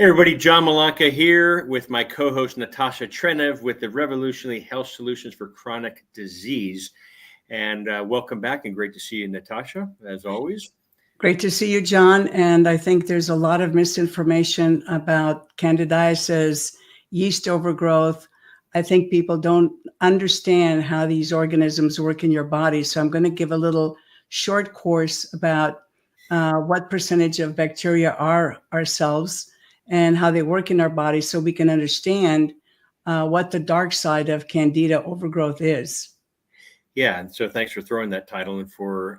Hey everybody, John Malanca here with my co-host Natasha Trenev with the Revolutionary Health Solutions for Chronic Disease. And welcome back, and great to see you, Natasha, as always. Great to see you, John. And I think there's a lot of misinformation about candidiasis, yeast overgrowth. I think people don't understand how these organisms work in your body. So I'm going to give a little short course about what percentage of bacteria are ourselves and how they work in our body so we can understand what the dark side of Candida overgrowth is. Yeah, and so thanks for throwing that title. And for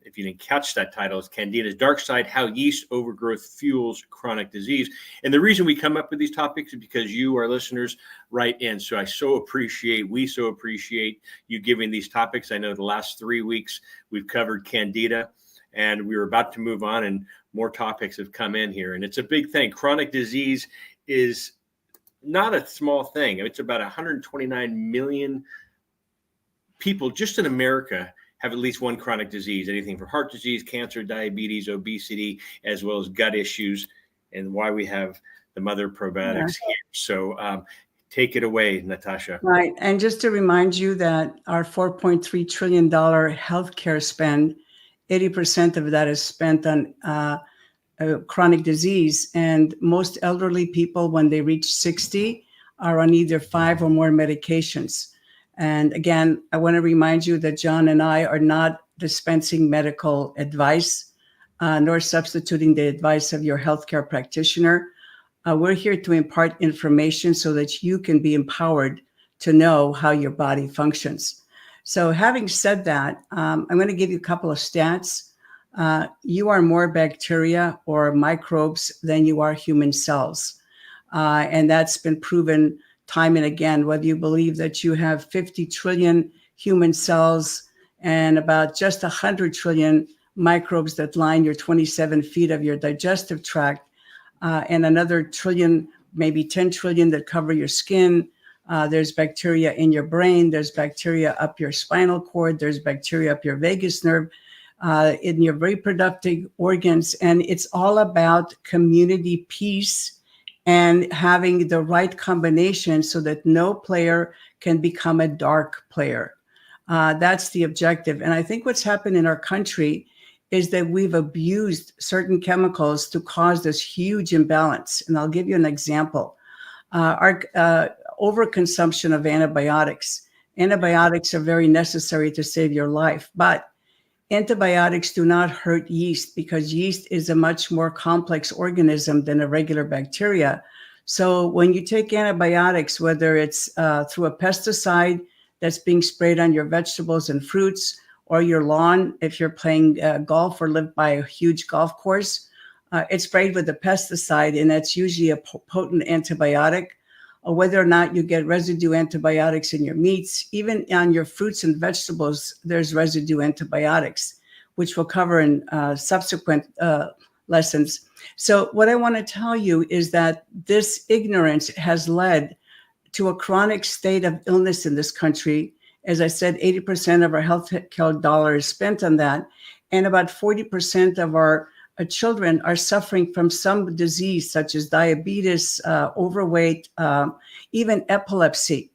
if you didn't catch that title, it's Candida's Dark Side: How Yeast Overgrowth Fuels Chronic Disease. And the reason we come up with these topics is because you, our listeners, write in. So we so appreciate you giving these topics. I know the last 3 weeks we've covered Candida, and we were about to move on, and more topics have come in here. And it's a big thing. Chronic disease is not a small thing. It's about 129 million people just in America have at least one chronic disease, anything from heart disease, cancer, diabetes, obesity, as well as gut issues, and why we have the mother probiotics here. So take it away, Natasha. Right. And just to remind you that our $4.3 trillion healthcare spend, 80% of that is spent on chronic disease. And most elderly people, when they reach 60, are on either 5 or more medications. And again, I want to remind you that John and I are not dispensing medical advice, nor substituting the advice of your healthcare practitioner. We're here to impart information so that you can be empowered to know how your body functions. So having said that, I'm going to give you a couple of stats. You are more bacteria or microbes than you are human cells. And that's been proven time and again, whether you believe that you have 50 trillion human cells and about just 100 trillion microbes that line your 27 feet of your digestive tract, and another trillion, maybe 10 trillion that cover your skin. There's bacteria in your brain. There's bacteria up your spinal cord. There's bacteria up your vagus nerve, in your reproductive organs. And it's all about community peace and having the right combination so that no player can become a dark player. That's the objective. And I think what's happened in our country is that we've abused certain chemicals to cause this huge imbalance. And I'll give you an example. Our overconsumption of antibiotics. Antibiotics are very necessary to save your life, but antibiotics do not hurt yeast because yeast is a much more complex organism than a regular bacteria. So when you take antibiotics, whether it's through a pesticide that's being sprayed on your vegetables and fruits, or your lawn, if you're playing golf or live by a huge golf course, it's sprayed with a pesticide, and that's usually a potent antibiotic. Or whether or not you get residue antibiotics in your meats, even on your fruits and vegetables, there's residue antibiotics, which we'll cover in subsequent lessons. So what I want to tell you is that this ignorance has led to a chronic state of illness in this country. As I said, 80% of our healthcare dollars spent on that, and about 40% of our children are suffering from some disease such as diabetes, overweight, even epilepsy.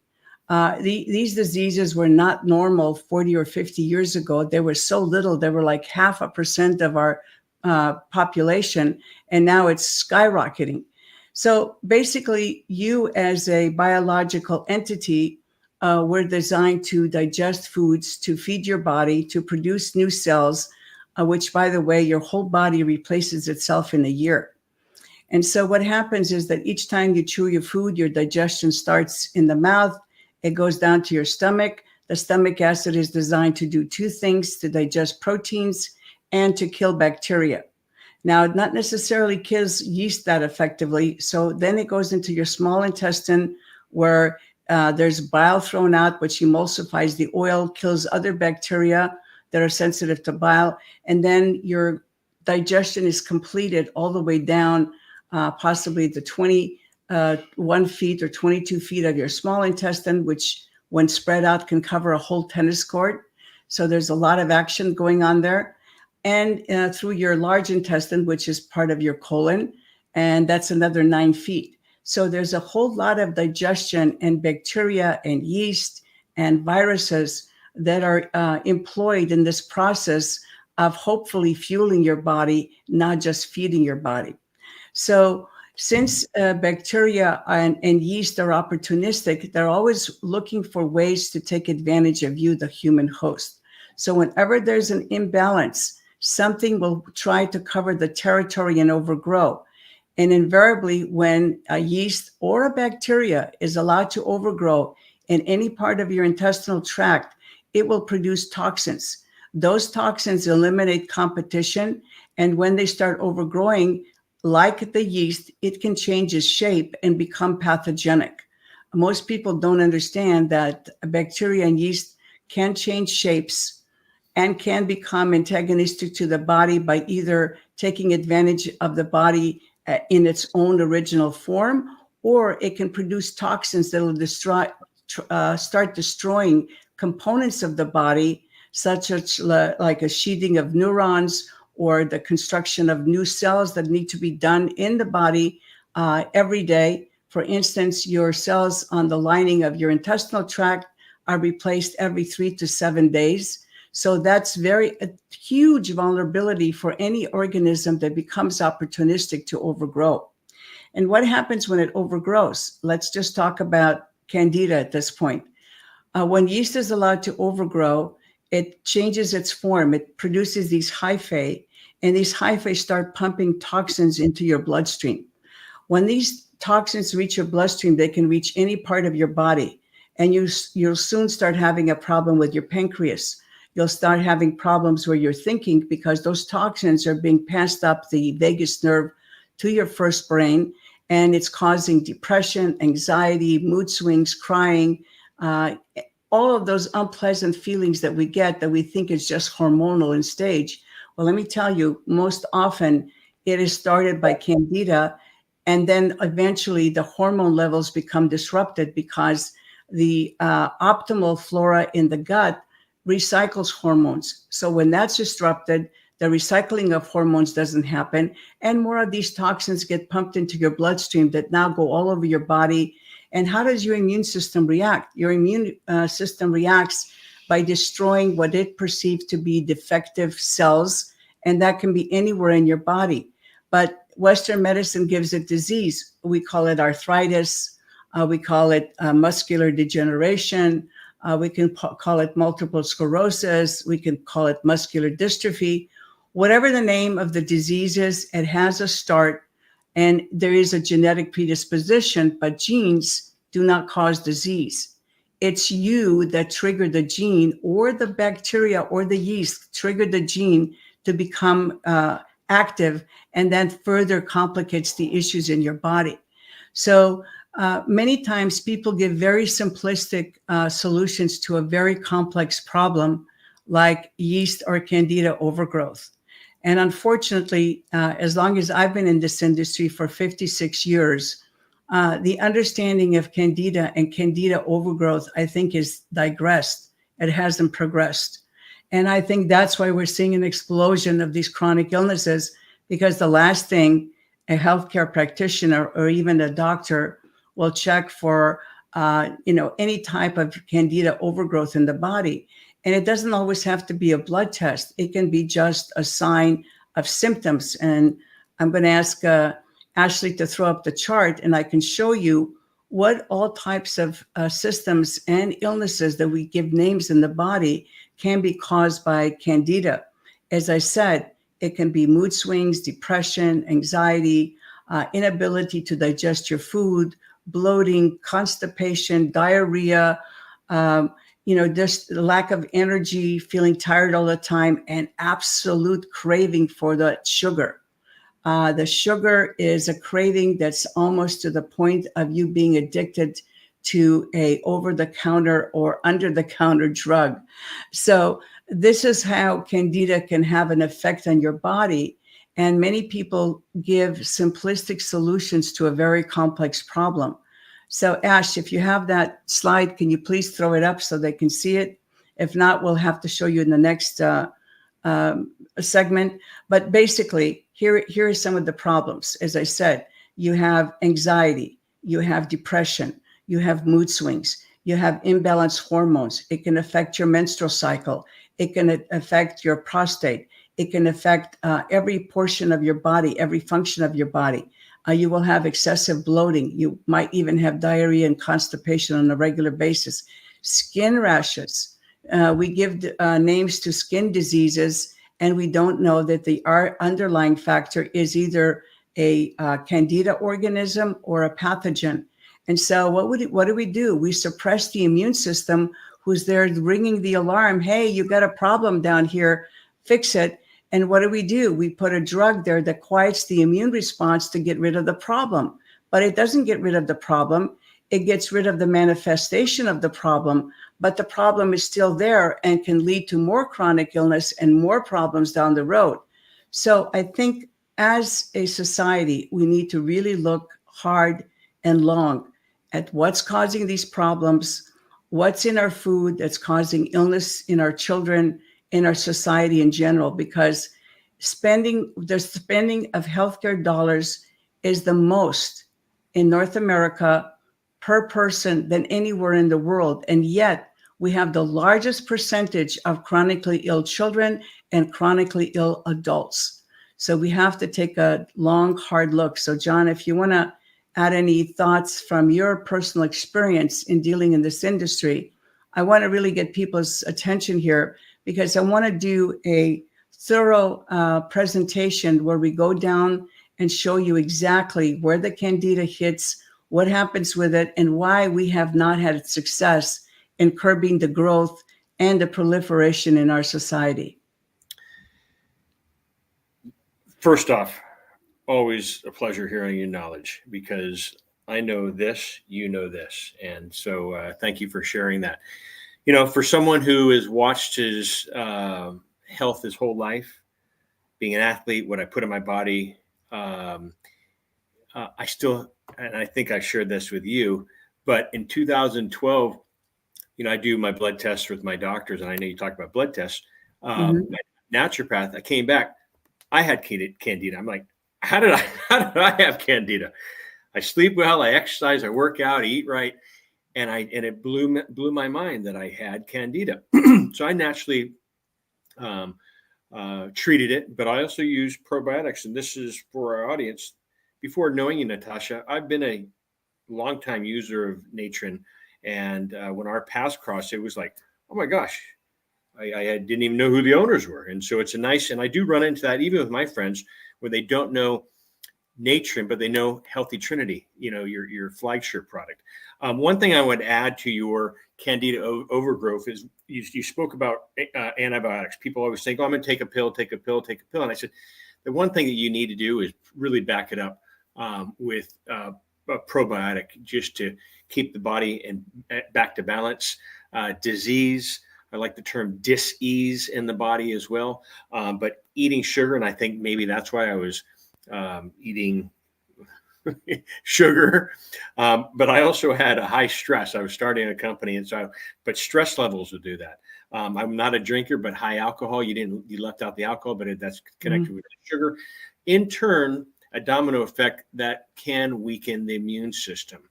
These diseases were not normal 40 or 50 years ago. They were so little, they were like 0.5% of our population, and now it's skyrocketing. So basically, you as a biological entity were designed to digest foods, to feed your body, to produce new cells, which, by the way, your whole body replaces itself in a year. And so what happens is that each time you chew your food, your digestion starts in the mouth. It goes down to your stomach. The stomach acid is designed to do two things: to digest proteins and to kill bacteria. Now, it not necessarily kills yeast that effectively. So then it goes into your small intestine, where there's bile thrown out, which emulsifies the oil, kills other bacteria that are sensitive to bile. And then your digestion is completed all the way down, possibly the 21 feet or 22 feet of your small intestine, which when spread out can cover a whole tennis court. So there's a lot of action going on there. And through your large intestine, which is part of your colon. and that's another 9 feet. So there's a whole lot of digestion and bacteria and yeast and viruses that are employed in this process of hopefully fueling your body, not just feeding your body. So since bacteria and yeast are opportunistic, they're always looking for ways to take advantage of you, the human host. So whenever there's an imbalance, something will try to cover the territory and overgrow. And invariably, when a yeast or a bacteria is allowed to overgrow in any part of your intestinal tract, it will produce toxins. Those toxins eliminate competition. And when they start overgrowing, like the yeast, it can change its shape and become pathogenic. Most people don't understand that bacteria and yeast can change shapes and can become antagonistic to the body by either taking advantage of the body in its own original form, or it can produce toxins that will start destroying components of the body, such as like a sheathing of neurons or the construction of new cells that need to be done in the body every day. For instance, your cells on the lining of your intestinal tract are replaced every 3 to 7 days. So that's a huge vulnerability for any organism that becomes opportunistic to overgrow. And what happens when it overgrows? Let's just talk about Candida at this point. When yeast is allowed to overgrow, it changes its form. It produces these hyphae, and these hyphae start pumping toxins into your bloodstream. When these toxins reach your bloodstream, they can reach any part of your body, and you'll soon start having a problem with your pancreas. You'll start having problems where you're thinking, because those toxins are being passed up the vagus nerve to your first brain, and it's causing depression, anxiety, mood swings, crying, all of those unpleasant feelings that we get that we think is just hormonal in stage. Well, let me tell you, most often it is started by Candida, and then eventually the hormone levels become disrupted because the optimal flora in the gut recycles hormones. So when that's disrupted, the recycling of hormones doesn't happen, and more of these toxins get pumped into your bloodstream that now go all over your body. And how does your immune system react? Your immune system reacts by destroying what it perceives to be defective cells, and that can be anywhere in your body. But Western medicine gives it disease. We call it arthritis. We call it muscular degeneration. We can call it multiple sclerosis. We can call it muscular dystrophy. Whatever the name of the disease is, it has a start, and there is a genetic predisposition, but genes do not cause disease. It's you that trigger the gene, or the bacteria or the yeast trigger the gene to become active, and then further complicates the issues in your body. So many times people give very simplistic solutions to a very complex problem like yeast or Candida overgrowth. And unfortunately, as long as I've been in this industry for 56 years, the understanding of Candida and Candida overgrowth, I think, is digressed. It hasn't progressed. And I think that's why we're seeing an explosion of these chronic illnesses, because the last thing a healthcare practitioner or even a doctor will check for, any type of Candida overgrowth in the body. And it doesn't always have to be a blood test. It can be just a sign of symptoms. And I'm going to ask Ashley to throw up the chart, and I can show you what all types of systems and illnesses that we give names in the body can be caused by Candida. As I said, it can be mood swings, depression, anxiety, inability to digest your food, bloating, constipation, diarrhea, just lack of energy, feeling tired all the time, and absolute craving for the sugar. The sugar is a craving that's almost to the point of you being addicted to a over-the-counter or under-the-counter drug. So this is how Candida can have an effect on your body. And many people give simplistic solutions to a very complex problem. So Ash, if you have that slide, can you please throw it up so they can see it? If not, we'll have to show you in the next segment. But basically, here are some of the problems. As I said, you have anxiety, you have depression, you have mood swings, you have imbalanced hormones. It can affect your menstrual cycle. It can affect your prostate. It can affect every portion of your body, every function of your body. You will have excessive bloating. You might even have diarrhea and constipation on a regular basis. Skin rashes. We give names to skin diseases, and we don't know that the underlying factor is either a Candida organism or a pathogen. And so what do? We suppress the immune system, who's there ringing the alarm. Hey, you got a problem down here, fix it. And what do? We put a drug there that quiets the immune response to get rid of the problem. But it doesn't get rid of the problem. It gets rid of the manifestation of the problem. But the problem is still there and can lead to more chronic illness and more problems down the road. So I think as a society, we need to really look hard and long at what's causing these problems, what's in our food that's causing illness in our children, in our society in general, because the spending of healthcare dollars is the most in North America per person than anywhere in the world. And yet we have the largest percentage of chronically ill children and chronically ill adults. So we have to take a long, hard look. So John, if you want to add any thoughts from your personal experience in dealing in this industry, I want to really get people's attention here, because I want to do a thorough presentation where we go down and show you exactly where the Candida hits, what happens with it, and why we have not had success in curbing the growth and the proliferation in our society. First off, always a pleasure hearing your knowledge, because I know this, you know this. And so thank you for sharing that. You know, for someone who has watched his health his whole life, being an athlete, what I put in my body, I still, and I think I shared this with you, but in 2012, you know, I do my blood tests with my doctors, and I know you talked about blood tests. My naturopath, I came back, I had Candida. I'm like, how did I have Candida? I sleep well, I exercise, I work out, I eat right. And it blew my mind that I had Candida. So I naturally treated it, but I also used probiotics. And this is for our audience. Before knowing you, Natasha, I've been a longtime user of Natron. And when our paths crossed, it was like, oh my gosh, I didn't even know who the owners were. And so it's and I do run into that even with my friends, where they don't know Natron, but they know Healthy Trinity, you know, your flagship product. One thing I would add to your Candida overgrowth is you spoke about antibiotics. People always think, oh, I'm going to take a pill. And I said, the one thing that you need to do is really back it up with a probiotic, just to keep the body back to balance. Disease, I like the term dis-ease in the body as well. But eating sugar, and I think maybe that's why I was eating sugar, but I also had a high stress. I was starting a company, and but stress levels would do that. I'm not a drinker, but high alcohol. You left out the alcohol, but that's connected with sugar. In turn, a domino effect that can weaken the immune system,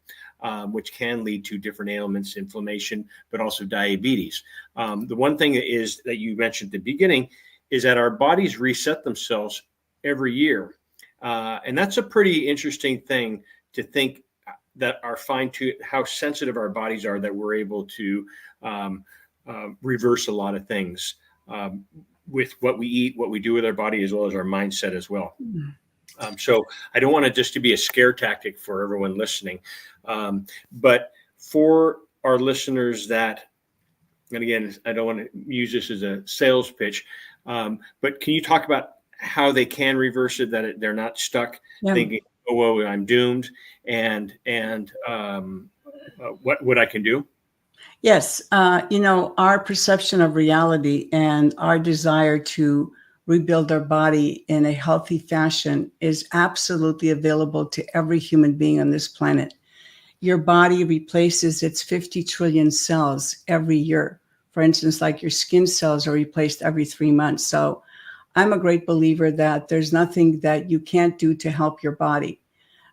which can lead to different ailments, inflammation, but also diabetes. The one thing is that you mentioned at the beginning is that our bodies reset themselves every year. And that's a pretty interesting thing to think, that our how sensitive our bodies are, that we're able to reverse a lot of things with what we eat, what we do with our body, as well as our mindset as well. So I don't want it just to be a scare tactic for everyone listening. But for our listeners that, and again, I don't want to use this as a sales pitch, but can you talk about how they can reverse it, that they're not stuck thinking, oh, well, I'm doomed, and what I can do? Yes. Our perception of reality and our desire to rebuild our body in a healthy fashion is absolutely available to every human being on this planet. Your body replaces its 50 trillion cells every year. For instance, like your skin cells are replaced every 3 months. So I'm a great believer that there's nothing that you can't do to help your body.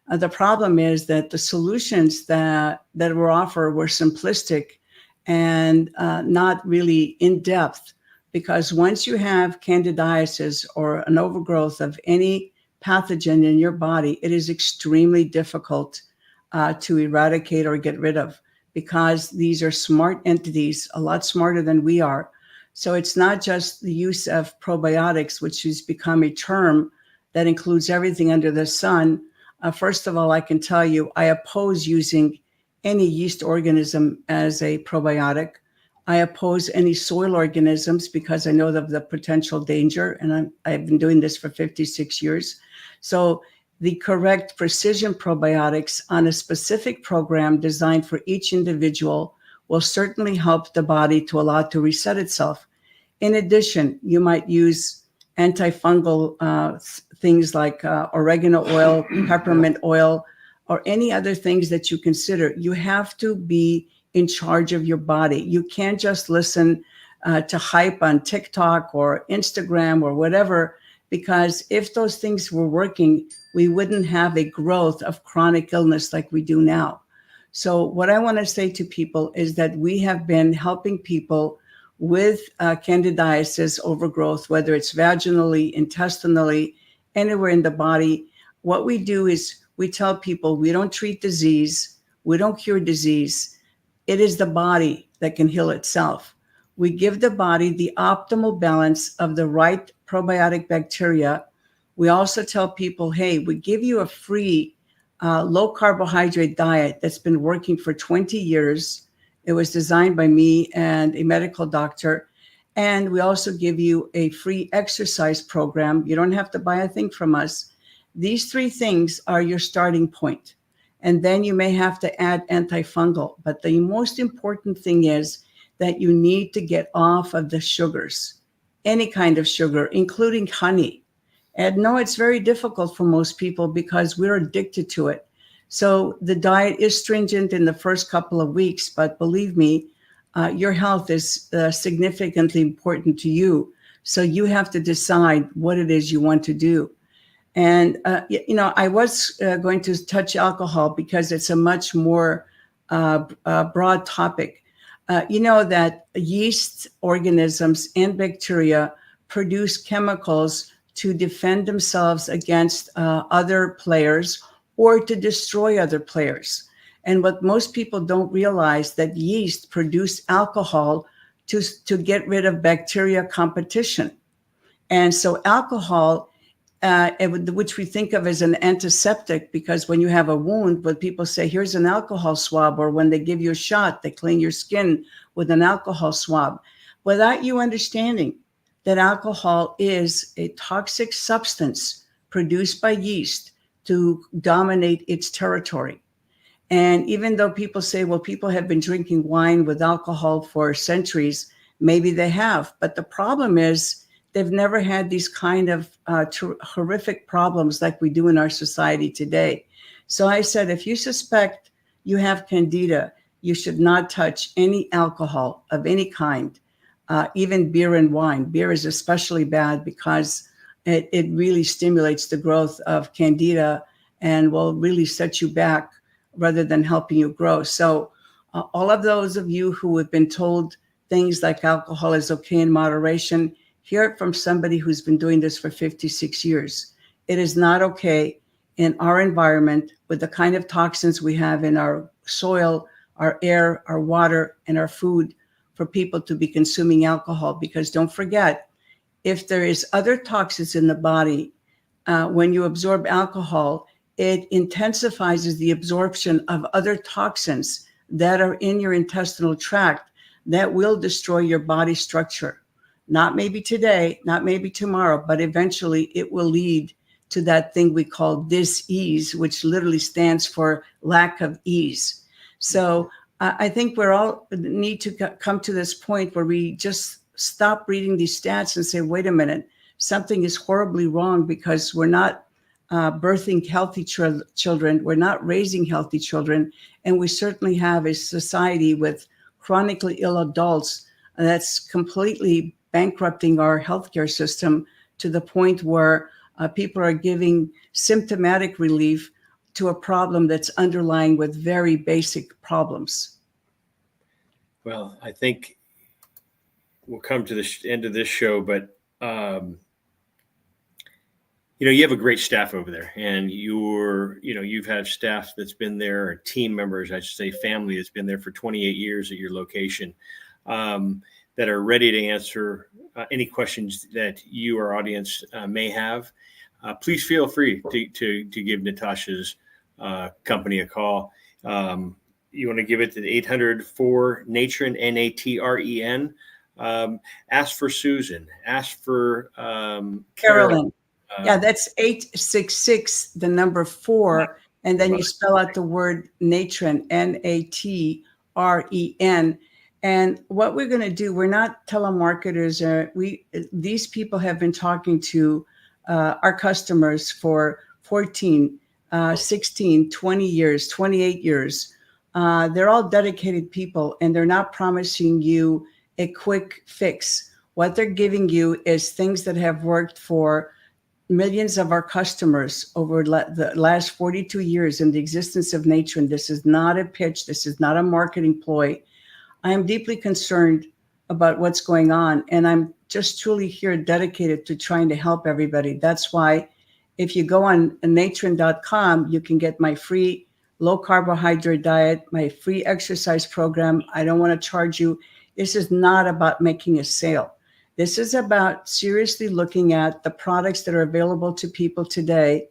The problem is that the solutions that were offered were simplistic and not really in depth, because once you have candidiasis or an overgrowth of any pathogen in your body, it is extremely difficult to eradicate or get rid of, because these are smart entities, a lot smarter than we are. So it's not just the use of probiotics, which has become a term that includes everything under the sun. First of all, I can tell you, I oppose using any yeast organism as a probiotic. I oppose any soil organisms because I know of the potential danger, and I've been doing this for 56 years. So the correct precision probiotics on a specific program designed for each individual will certainly help the body to allow it to reset itself. In addition, you might use antifungal things like oregano oil, peppermint oil, or any other things that you consider. You have to be in charge of your body. You can't just listen to hype on TikTok or Instagram or whatever, because if those things were working, we wouldn't have a growth of chronic illness like we do now. So what I want to say to people is that we have been helping people with candidiasis overgrowth, whether it's vaginally, intestinally, anywhere in the body. What we do is we tell people we don't treat disease, we don't cure disease. It is the body that can heal itself. We give the body the optimal balance of the right probiotic bacteria. We also tell people, hey, we give you a free low carbohydrate diet that's been working for 20 years. It was designed by me and a medical doctor. And we also give you a free exercise program. You don't have to buy a thing from us. These three things are your starting point. And then you may have to add antifungal. But the most important thing is that you need to get off of the sugars, any kind of sugar, including honey. And no, it's very difficult for most people because we're addicted to it. So the diet is stringent in the first couple of weeks, but believe me, your health is significantly important to you. So you have to decide what it is you want to do. And, I was going to touch alcohol because it's a much more broad topic. You know that yeast organisms and bacteria produce chemicals to defend themselves against other players or to destroy other players. And what most people don't realize, that yeast produce alcohol to get rid of bacteria competition. And so alcohol, which we think of as an antiseptic, because when you have a wound, when people say, here's an alcohol swab, or when they give you a shot, they clean your skin with an alcohol swab, without you understanding that alcohol is a toxic substance produced by yeast to dominate its territory. And even though people say, well, people have been drinking wine with alcohol for centuries, maybe they have. But the problem is they've never had these kind of horrific problems like we do in our society today. So I said, if you suspect you have Candida, you should not touch any alcohol of any kind, even beer and wine. Beer is especially bad because it really stimulates the growth of Candida and will really set you back rather than helping you grow. So all of those of you who have been told things like alcohol is okay in moderation, hear it from somebody who's been doing this for 56 years. It is not okay in our environment with the kind of toxins we have in our soil, our air, our water, and our food for people to be consuming alcohol. Because don't forget, if there is other toxins in the body, when you absorb alcohol, it intensifies the absorption of other toxins that are in your intestinal tract that will destroy your body structure. Not maybe today, not maybe tomorrow, but eventually it will lead to that thing we call dis-ease, which literally stands for lack of ease. So I think we're all need to come to this point where we just stop reading these stats and say, wait a minute, something is horribly wrong because we're not birthing healthy children. We're not raising healthy children. And we certainly have a society with chronically ill adults that's completely bankrupting our healthcare system to the point where people are giving symptomatic relief to a problem that's underlying with very basic problems. Well, I think we'll come to the end of this show, but you have a great staff over there, and you've had staff that's been there, or team members, I should say, family that's been there for 28 years at your location, that are ready to answer any questions that you, our audience, may have. Please feel free to give Natasha's company a call. You want to give it to the 800-4-NATREN, Natren. Ask for Susan. Ask for Carolyn. Yeah, that's 866, the number 4, and then you spell out the word Natren, Natren. And what we're going to do, we're not telemarketers. These people have been talking to our customers for 14, 16, 20 years, 28 years. They're all dedicated people, and they're not promising you a quick fix. What they're giving you is things that have worked for millions of our customers over the last 42 years in the existence of Natren. This is not a pitch. This is not a marketing ploy. I am deeply concerned about what's going on, and I'm just truly here dedicated to trying to help everybody. That's why if you go on natren.com, you can get my free low carbohydrate diet, my free exercise program. I don't want to charge you. This is not about making a sale. This is about seriously looking at the products that are available to people today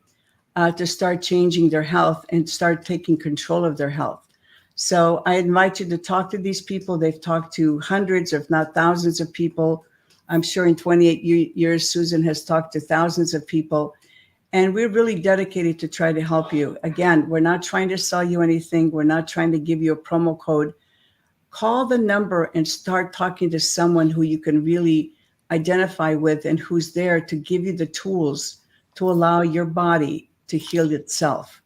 to start changing their health and start taking control of their health. So I invite you to talk to these people. They've talked to hundreds, if not thousands of people. I'm sure in 28 years, Susan has talked to thousands of people. And we're really dedicated to try to help you. Again, we're not trying to sell you anything. We're not trying to give you a promo code. Call the number and start talking to someone who you can really identify with and who's there to give you the tools to allow your body to heal itself.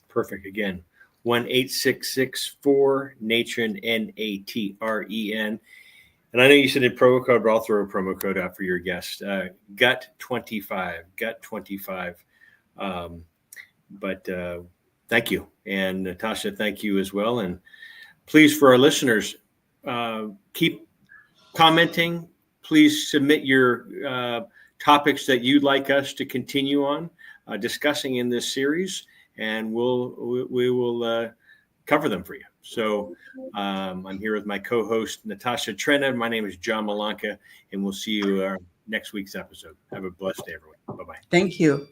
Perfect. Again, 1-866-4-NATREN, Natren. And I know you said in promo code, but I'll throw a promo code out for your guest. GUT25. But thank you. And Natasha, thank you as well. And please, for our listeners, keep commenting. Please submit your topics that you'd like us to continue on discussing in this series, and we will cover them for you. So I'm here with my co-host, Natasha Trenev. My name is John Malanca, and we'll see you next week's episode. Have a blessed day, everyone. Bye-bye. Thank you.